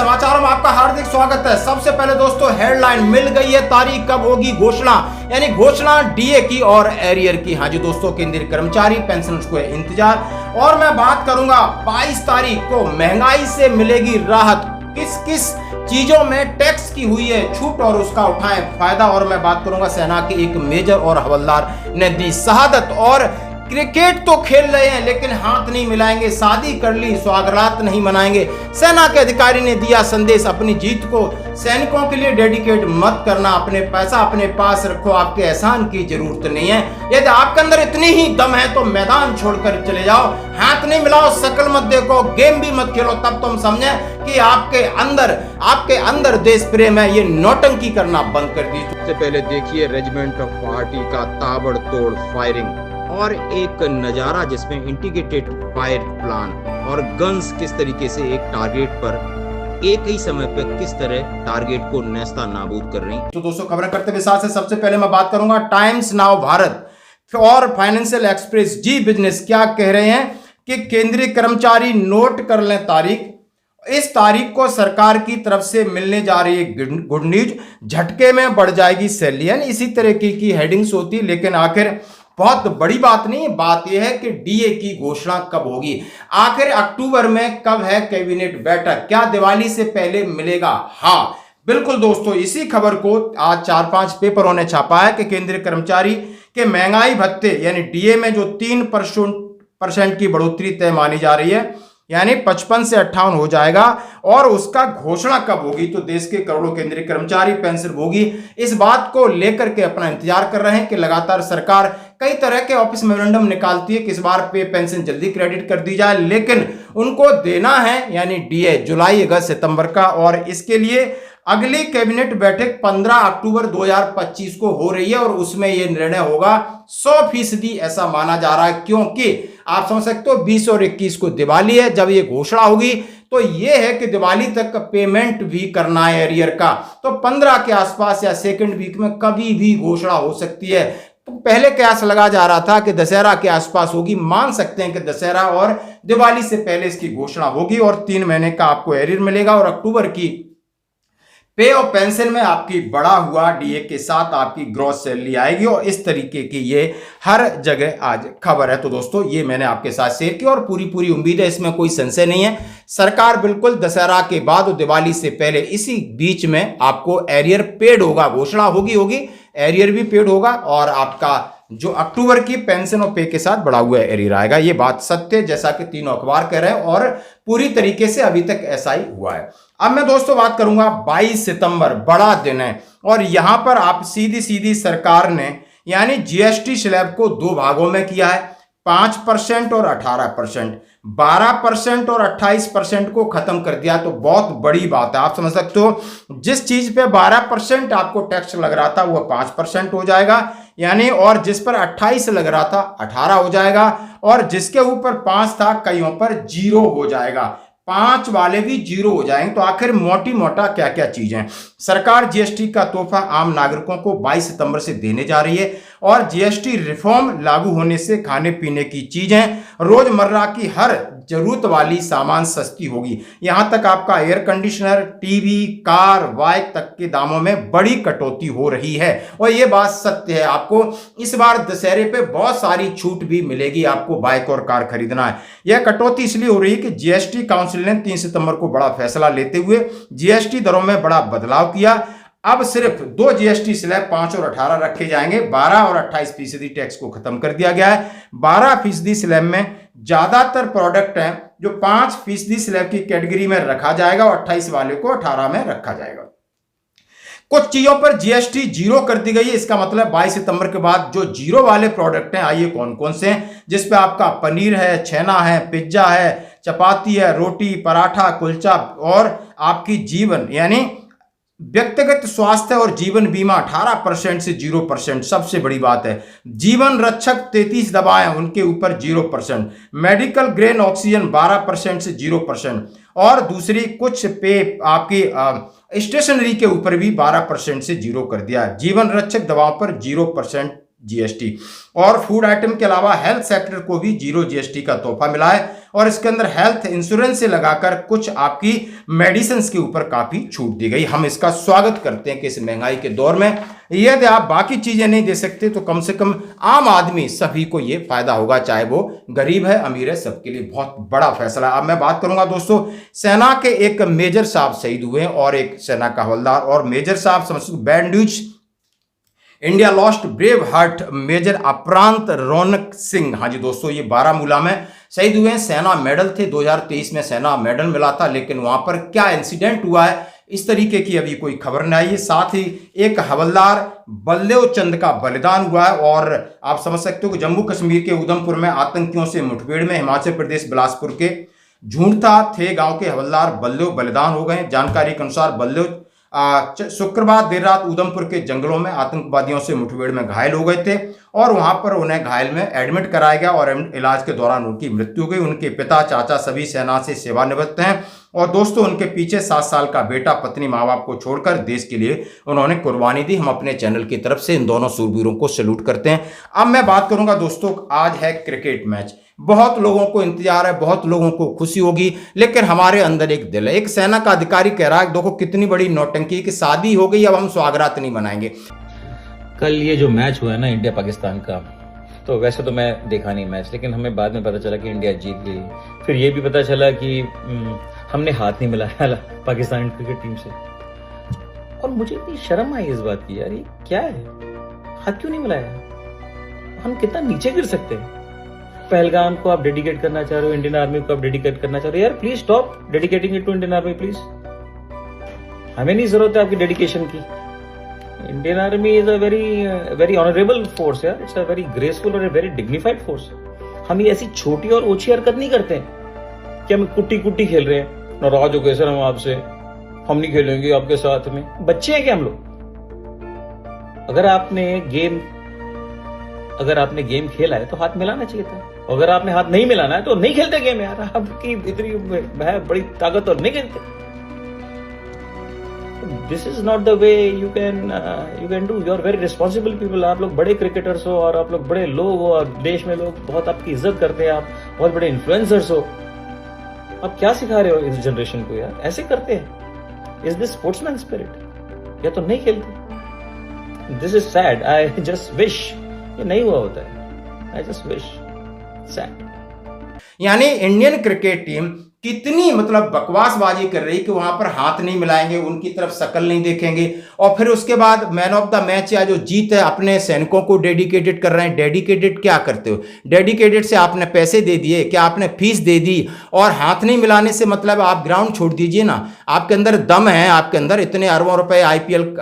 समाचारों में आपका हार्दिक स्वागत है। सबसे पहले दोस्तों हेडलाइन मिल गई है, तारीख कब होगी घोषणा, यानी घोषणा डीए की और एरियर की। हाँ जी दोस्तों, केंद्रीय कर्मचारी पेंशनर्स को है इंतजार। और मैं बात करूंगा 22 तारीख को महंगाई से मिलेगी राहत, किस किस चीजों में टैक्स की हुई है छूट और उसका उठाएं फायदा। और मैं बात करूंगा सेना के एक मेजर और हवलदार ने दी शहादत। और क्रिकेट तो खेल रहे हैं लेकिन हाथ नहीं मिलाएंगे, शादी कर ली स्वागत नहीं मनाएंगे। सेना के अधिकारी ने दिया संदेश, अपनी जीत को सैनिकों के लिए डेडिकेट मत करना, अपने पैसा अपने पास रखो, आपके एहसान की जरूरत नहीं है। यदि आपके अंदर इतनी ही दम है तो मैदान छोड़कर चले जाओ, हाथ नहीं मिलाओ, शक्ल मत देखो, गेम भी मत खेलो, तब तुम समझे कि आपके अंदर देश प्रेम है। ये नौटंकी करना बंद कर दीजिए। सबसे पहले देखिए रेजिमेंट ऑफ पार्टी का ताबड़तोड़ फायरिंग और एक नजारा जिसमें इंटीग्रेटेड फायर प्लान और गन्स किस तरीके से एक टारगेट पर एक ही समय पर किस तरह टारगेट को नेस्ता नाबूद कर रही। तो दोस्तों खबरें करते हुए साथ से सबसे पहले मैं बात करूंगा टाइम्स नाउ भारत और फाइनेंशियल एक्सप्रेस जी बिजनेस क्या कह रहे हैं कि केंद्रीय कर्मचारी नोट कर लें तारीख, इस तारीख को सरकार की तरफ से मिलने जा रही है गुड न्यूज, झटके में बढ़ जाएगी सैलरी। इसी तरह की हेडिंग्स होती है, लेकिन आखिर बहुत बड़ी बात नहीं, बात यह है कि डीए की घोषणा कब होगी, आखिर अक्टूबर में कब है कैबिनेट बैठक, क्या दिवाली से पहले मिलेगा। हाँ बिल्कुल दोस्तों, इसी खबर को आज 4-5 पेपरों ने छापा है कि केंद्रीय कर्मचारी के महंगाई भत्ते यानी डीए में जो 3% की बढ़ोतरी तय मानी जा रही है, यानी 55 से 58 हो जाएगा। और उसका घोषणा कब होगी, तो देश के करोड़ों केंद्रीय कर्मचारी पेंशन भोगी इस बात को लेकर के अपना इंतजार कर रहे हैं कि लगातार सरकार कई तरह के ऑफिस मेमोरेंडम निकालती है कि इस बार पे पेंशन जल्दी क्रेडिट कर दी जाए, लेकिन उनको देना है यानी डीए जुलाई, अगस्त, सितंबर का। और इसके लिए अगली कैबिनेट बैठक 15 अक्टूबर 2025 को हो रही है और उसमें यह निर्णय होगा 100% ऐसा माना जा रहा है, क्योंकि आप समझ सकते हो 20 और 21 को दिवाली है। जब ये घोषणा होगी तो ये है कि दिवाली तक पेमेंट भी करना है एरियर का, तो 15 के आसपास या सेकंड वीक में कभी भी घोषणा हो सकती है। तो पहले कयास लगा जा रहा था कि दशहरा के आसपास होगी, मान सकते हैं कि दशहरा और दिवाली से पहले इसकी घोषणा होगी और 3 महीने का आपको एरियर मिलेगा और अक्टूबर की पे और पेंशन में आपकी बढ़ा हुआ डीए के साथ आपकी ग्रॉस सैलरी आएगी। और इस तरीके की ये हर जगह आज खबर है। तो दोस्तों ये मैंने आपके साथ शेयर की और पूरी उम्मीद है, इसमें कोई संशय नहीं है, सरकार बिल्कुल दशहरा के बाद और दिवाली से पहले इसी बीच में आपको एरियर पेड होगा, घोषणा होगी, एरियर भी पेड होगा और आपका जो अक्टूबर की पेंशन और पे के साथ बढ़ा हुआ एरियर आएगा। ये बात सत्य है, जैसा कि तीनों अखबार कह रहे हैं और पूरी तरीके से अभी तक ऐसा ही हुआ है। अब मैं दोस्तों बात करूंगा 22 सितंबर, बड़ा दिन है और यहां पर आप सीधी सरकार ने यानी जीएसटी स्लैब को 2 भागों में किया है, 5% और 18%, 12% और 28% को खत्म कर दिया। तो बहुत बड़ी बात है, आप समझ सकते हो, जिस चीज पे 12% आपको टैक्स लग रहा था वो 5% हो जाएगा यानी, और जिस पर 28 लग रहा था 18 हो जाएगा, और जिसके ऊपर 5 था कईयों पर 0 हो जाएगा, 5 वाले भी 0 हो जाएंगे। तो आखिर मोटा क्या क्या चीजें सरकार जीएसटी का तोहफा आम नागरिकों को 22 सितंबर से देने जा रही है। और जीएसटी रिफॉर्म लागू होने से खाने पीने की चीजें, रोजमर्रा की हर जरूरत वाली सामान सस्ती होगी। यहां तक आपका air conditioner, TV, car, bike तक के दामों में बड़ी कटौती हो रही है। और यह बात सत्य है, आपको इस बार दशहरे पे बहुत सारी छूट भी मिलेगी, आपको बाइक और कार खरीदना है। यह कटौती इसलिए हो रही है कि जीएसटी काउंसिल ने 3 सितंबर को बड़ा फैसला लेते हुए जीएसटी दरों में बड़ा बदलाव किया। अब सिर्फ 2 जीएसटी स्लैब 5 और 18 रखे जाएंगे, 12 और 28% टैक्स को खत्म कर दिया गया है। 12% स्लैब में ज्यादातर प्रोडक्ट हैं जो 5% स्लैब की कैटेगरी में रखा जाएगा और 28 वाले को 18 में रखा जाएगा। कुछ चीजों पर जीएसटी 0 कर दी गई है, इसका मतलब 22 सितंबर के बाद जो 0 वाले प्रोडक्ट हैं, आइए कौन कौन से हैं, जिसपे आपका पनीर है, छेना है, पिज्जा है, चपाती है, रोटी, पराठा, कुलचा और आपकी जीवन यानी व्यक्तिगत स्वास्थ्य और जीवन बीमा 18% से 0%, सबसे बड़ी बात है। जीवन रक्षक 33 दवाएं उनके ऊपर 0%, मेडिकल ग्रेन ऑक्सीजन 12% से 0%, और दूसरी कुछ पे आपकी स्टेशनरी के ऊपर भी 12% से 0 कर दिया। जीवन रक्षक दवाओं पर 0% जीएसटी। और फूड आइटम के अलावा हेल्थ सेक्टर को भी 0 जीएसटी का तोहफा मिला है और इसके अंदर हेल्थ इंश्योरेंस से लगाकर कुछ आपकी मेडिसिन के ऊपर काफी छूट दी गई। हम इसका स्वागत करते हैं कि इस महंगाई के दौर में यदि आप बाकी चीजें नहीं दे सकते तो कम से कम आम आदमी सभी को यह फायदा होगा, चाहे वो गरीब है अमीर है, सबके लिए बहुत बड़ा फैसला। अब मैं बात करूंगा दोस्तों, सेना के एक मेजर साहब शहीद हुए और एक सेना का हवलदार। और मेजर साहब समझ bad news, India lost brave heart major Aparant Raunak Singh. हाँ जी दोस्तों, ये बारामूला में शहीद हुए हैं। सेना मेडल थे, 2023 में सेना मेडल मिला था, लेकिन वहां पर क्या इंसिडेंट हुआ है इस तरीके की अभी कोई खबर नहीं आई है। साथ ही एक हवलदार बल्लेव चंद का बलिदान हुआ है। और आप समझ सकते हो कि जम्मू कश्मीर के उधमपुर में आतंकियों से मुठभेड़ में हिमाचल प्रदेश बिलासपुर के झूंठा थे गांव के हवलदार बल्लेव बलिदान हो गए। जानकारी के अनुसार बल्लेव शुक्रवार देर रात उधमपुर के जंगलों में आतंकवादियों से मुठभेड़ में घायल हो गए थे और वहां पर उन्हें घायल में एडमिट कराया गया और इलाज के दौरान उनकी मृत्यु हो गई। उनके पिता चाचा सभी सेना से सेवानिवृत्त हैं और दोस्तों उनके पीछे 7 साल का बेटा, पत्नी, माँ बाप को छोड़कर देश के लिए उन्होंने कुर्बानी दी। हम अपने चैनल की तरफ से इन दोनों सूरवीरों को सैल्यूट करते हैं। अब मैं बात करूंगा दोस्तों, आज है क्रिकेट मैच, बहुत लोगों को इंतजार है, बहुत लोगों को खुशी होगी, लेकिन हमारे अंदर एक दिल है। एक सेना का अधिकारी कह रहा है, देखो कितनी बड़ी नौटंकी की शादी हो गई, अब हम स्वागरात नहीं मनाएंगे। कल ये जो मैच हुआ है ना इंडिया पाकिस्तान का, तो वैसे तो मैं देखा नहीं मैच, लेकिन हमें बाद में पता चला कि इंडिया जीत गई। फिर ये भी पता चला कि हमने हाथ नहीं मिलाया पाकिस्तान क्रिकेट टीम से। और मुझे इतनी शर्म आई इस बात की, यार ये क्या है, हाथ क्यों नहीं मिलाया? हम कितना नीचे गिर सकते हैं। पहलगाम को आप डेडिकेट करना चाह रहे हो, इंडियन आर्मी को आप डेडिकेट करना चाह रहे हो, यार please stop dedicating it to Indian army please. हमें नहीं जरूरत है आपकी डेडिकेशन की। Indian army is a very honourable force यार, इट्स अ वेरी ग्रेसफुल और वेरी डिग्निफाइड फोर्स। हम ये ऐसी छोटी और ओछी हरकत नहीं करते हैं कि हम कुट्टी कुट्टी खेल रहे हैं, नाराज हो गए सर हम आपसे, हम नहीं खेलेंगे आपके साथ में। बच्चे हैं क्या हम लोग? अगर आपने गेम खेला है तो हाथ मिलाना चाहिए था। अगर आपने हाथ नहीं मिलाना है तो नहीं खेलते गेम यार। आपकी इतनी है बड़ी ताकत और नहीं खेलते। This is not the way you can do. You are very responsible people. आप लोग बड़े क्रिकेटर्स हो और आप लोग बड़े लोग हो और देश में लोग बहुत आपकी इज्जत करते हैं, आप बहुत बड़े इन्फ्लुएंसर्स हो। आप क्या सिखा रहे हो इस जनरेशन को यार? ऐसे करते हैं? Is this sportsman spirit? या तो नहीं खेलते। This is sad. I just wish ये नहीं हुआ होता है। I just wish. सैड। यानी इंडियन क्रिकेट टीम कितनी मतलब बकवासबाजी कर रही कि वहां पर हाथ नहीं मिलाएंगे, उनकी तरफ शक्ल नहीं देखेंगे और फिर उसके बाद मैन ऑफ द मैच या जो जीत है अपने सैनिकों को डेडिकेटेड कर रहे हैं। डेडिकेटेड क्या करते हो? डेडिकेटेड से आपने पैसे दे दिए क्या? आपने फीस दे दी? और हाथ नहीं मिलाने से मतलब आप ग्राउंड छोड़ दीजिए ना। आपके अंदर दम है, आपके अंदर इतने अरबों रुपए आईपीएल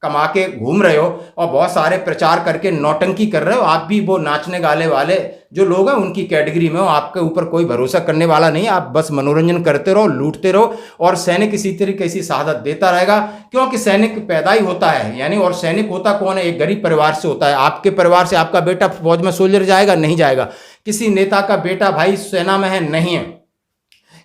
कमा के घूम रहे हो और बहुत सारे प्रचार करके नौटंकी कर रहे हो। आप भी वो नाचने गाने वाले जो लोग हैं उनकी कैटेगरी में हो। आपके ऊपर कोई भरोसा करने वाला नहीं। आप बस मनोरंजन करते रहो, लूटते रहो और सैनिक इसी तरीके की शहादत देता रहेगा, क्योंकि सैनिक पैदा ही होता है यानी। और सैनिक होता कौन है? एक गरीब परिवार से होता है। आपके परिवार से आपका बेटा फौज में सोल्जर जाएगा? नहीं जाएगा। किसी नेता का बेटा भाई सेना में है? नहीं है।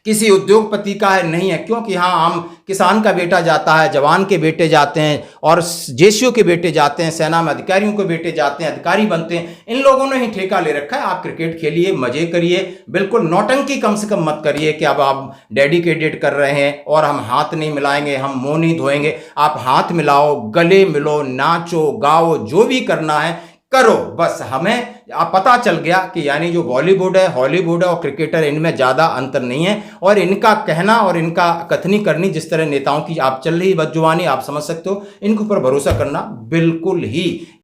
किसी उद्योगपति का है? नहीं है। क्योंकि हाँ, आम किसान का बेटा जाता है, जवान के बेटे जाते हैं और जेसीओ के बेटे जाते हैं, सेना में अधिकारियों के बेटे जाते हैं, अधिकारी बनते हैं। इन लोगों ने ही ठेका ले रखा है। आप क्रिकेट खेलिए, मजे करिए, बिल्कुल नौटंकी कम से कम मत करिए कि अब आप डेडिकेटेड कर रहे हैं और हम हाथ नहीं मिलाएंगे, हम मुंह नहीं धोएंगे। आप हाथ मिलाओ, गले मिलो, नाचो गाओ, जो भी करना है करो। बस हमें पता चल गया कि यानी जो बॉलीवुड है, हॉलीवुड है और क्रिकेटर, इनमें ज़्यादा अंतर नहीं है। और इनका कहना और इनका कथनी करनी, जिस तरह नेताओं की आप चल रही बदजुबानी, आप समझ सकते हो, इनके ऊपर भरोसा करना बिल्कुल ही